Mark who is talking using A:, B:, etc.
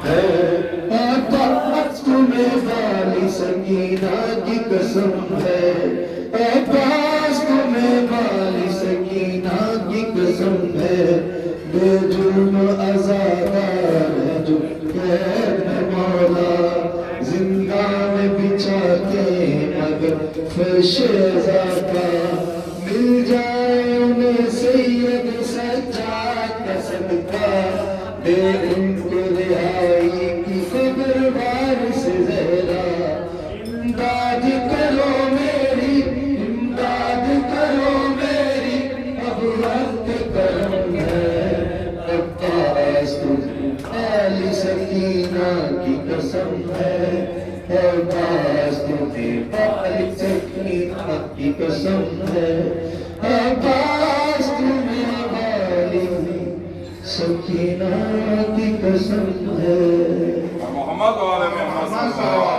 A: ہے، عباس تمہیں والی سکینہ کی قسم ہے، عباس تمہیں والی سکینہ کی قسم ہے، بے جرم آزادار ہے جو قید ہے مولا، زندان میں بچھا کے مگر فرش ذاتا، مل جائے انہیں سید سجاد کا صدقہ، دے ان کو رہائی کی خبر وارث زہرا، امداد کرو میری، امداد کرو میری، اب وقت کرم ہے، عباس تمہیں والی سکینہ کی قسم ہے، عباس تمہیں والی سکینہ کی قسم ہے، عباس تمہیں والی سکینہ کی قسم ہے۔
B: محمد و آل محمد صلی اللہ علیہ وسلم۔